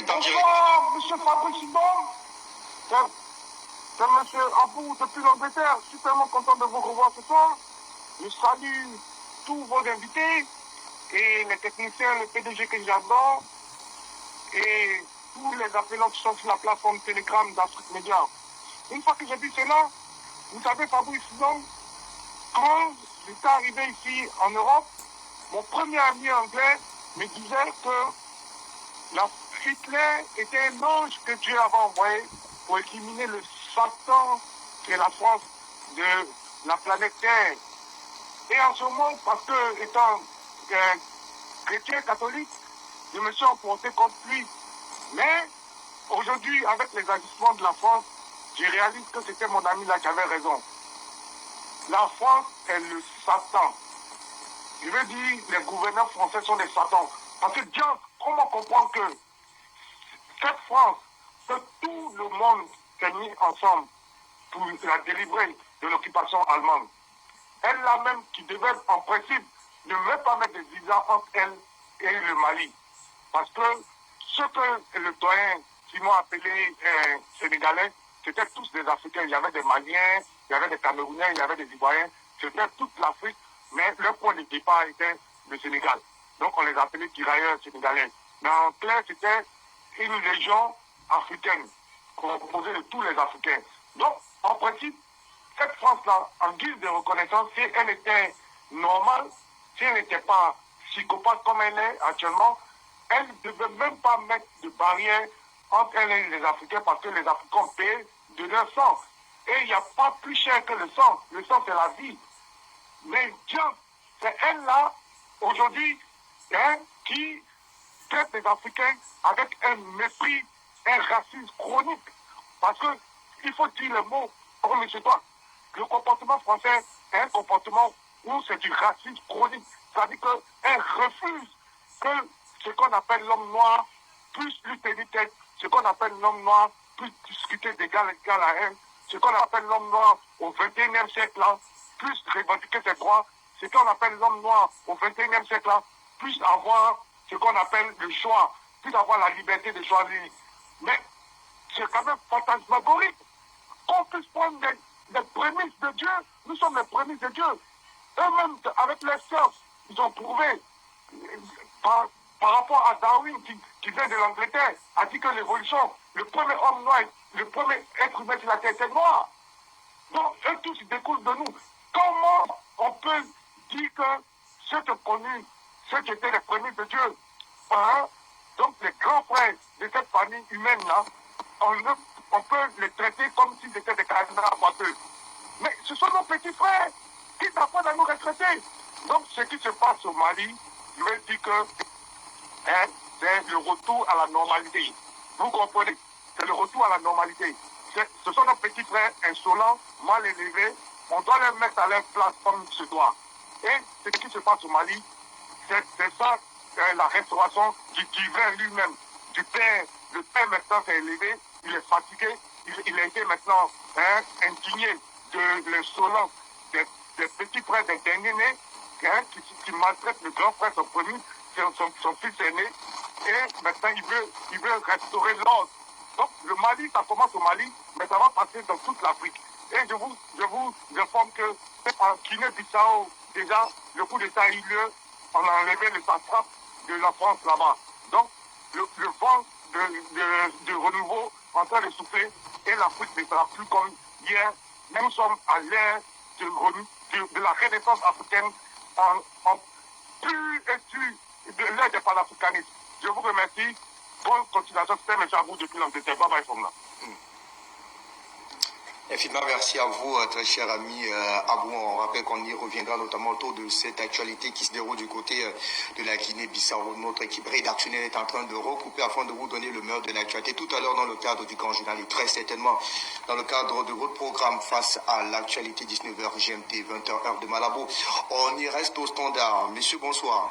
est en direct. Bonsoir, monsieur Fabrice Sidon. C'est monsieur Abou depuis l'Angleterre. Je suis tellement content de vous revoir ce soir. Je salue tous vos invités et les techniciens, le PDG que j'adore et tous les appelants qui sont sur la plateforme Telegram d'Afrique Média. Une fois que j'ai dit cela, vous savez, Fabrice Sidon, quand j'étais arrivé ici en Europe, mon premier ami anglais me disait que Hitler était un ange que Dieu avait envoyé pour éliminer le Satan qui est la France de la planète Terre. Et en ce moment, parce que étant chrétien catholique, je me suis emporté contre lui. Mais aujourd'hui, avec les agissements de la France, je réalise que c'était mon ami là qui avait raison. La France est le Satan. Je veux dire, les gouverneurs français sont des satans. Parce que Dieu, comment comprendre que cette France, que tout le monde s'est mis ensemble pour la délivrer de l'occupation allemande. Elle-là même qui devait, en principe, ne même pas mettre des visas entre elle et le Mali. Parce que ce que le doyen Simon appelé Sénégalais, c'était tous des Africains. Il y avait des Maliens, il y avait des Camerounais, il y avait des Ivoiriens. C'était toute l'Afrique, mais leur point de départ était le Sénégal. Donc on les appelait tirailleurs sénégalais. Mais en clair, c'était une région africaine, composée de tous les Africains. Donc, en principe, cette France-là, en guise de reconnaissance, si elle était normale, si elle n'était pas psychopathe comme elle est actuellement, elle ne devait même pas mettre de barrière entre elle et les Africains parce que les Africains paient de leur sang. Et il n'y a pas plus cher que le sang. Le sang, c'est la vie. Mais Dieu, c'est elle-là, aujourd'hui, qui traite les Africains avec un mépris, un racisme chronique. Parce que il faut dire le mot, comme M. Toi, le comportement français est un comportement où c'est du racisme chronique. C'est-à-dire qu'elle refuse que ce qu'on appelle l'homme noir puisse lui tenir tête, ce qu'on appelle l'homme noir puisse discuter d'égal à elle, ce qu'on appelle l'homme noir au XXIe siècle là, puisse revendiquer ses droits, ce qu'on appelle l'homme noir au XXIe siècle là, puisse avoir ce qu'on appelle le choix, puisse avoir la liberté de choisir. Mais c'est quand même fantasmagorique qu'on puisse prendre des prémices de Dieu. Nous sommes les prémices de Dieu. Eux-mêmes, avec les sciences, ils ont prouvé, par rapport à Darwin, qui vient de l'Angleterre, a dit que l'évolution, le premier homme noir, le premier être humain sur la Terre était noir. Donc, eux tous, ils découlent de nous. Comment on peut dire que ceux qui ont connu, ceux qui étaient les prémices de Dieu, donc les grands frères de cette famille humaine-là, on peut les traiter comme s'ils étaient des cardinals boiteux. Mais ce sont nos petits frères qui s'apprennent à nous retraiter. Donc ce qui se passe au Mali, je veux dire que c'est le retour à la normalité. Vous comprenez? C'est le retour à la normalité. Ce sont nos petits frères insolents, mal élevés. On doit les mettre à leur place comme il se doit. Et ce qui se passe au Mali, c'est ça, la restauration du divin lui-même, du Père. Le Père maintenant s'est élevé, il est fatigué, il a été maintenant indigné de l'insolence des petits frères, des derniers-nés, qui maltraitent le grand frère, son premier, son fils aîné, et maintenant il veut restaurer l'ordre. Donc le Mali, ça commence au Mali, mais ça va passer dans toute l'Afrique. Et je vous informe que en Guinée-Bissau, déjà, le coup d'État a eu lieu, on a enlevé le satrape de la France là-bas. Donc le vent de renouveau en train de souffler et l'Afrique ne sera plus comme hier. Nous sommes à l'ère de la renaissance africaine en plus et plus de l'ère des panafricanistes. Je vous remercie. Bonne continuation. C'était M. Abou depuis l'Angleterre. Bye bye from là. Infiniment merci à vous, très cher ami Abou. On rappelle qu'on y reviendra notamment autour de cette actualité qui se déroule du côté de la Guinée-Bissau. Notre équipe rédactionnelle est en train de recouper afin de vous donner le meilleur de l'actualité tout à l'heure dans le cadre du grand journal et très certainement dans le cadre de votre programme face à l'actualité 19h GMT, 20h heure de Malabo. On y reste au standard. Messieurs, bonsoir.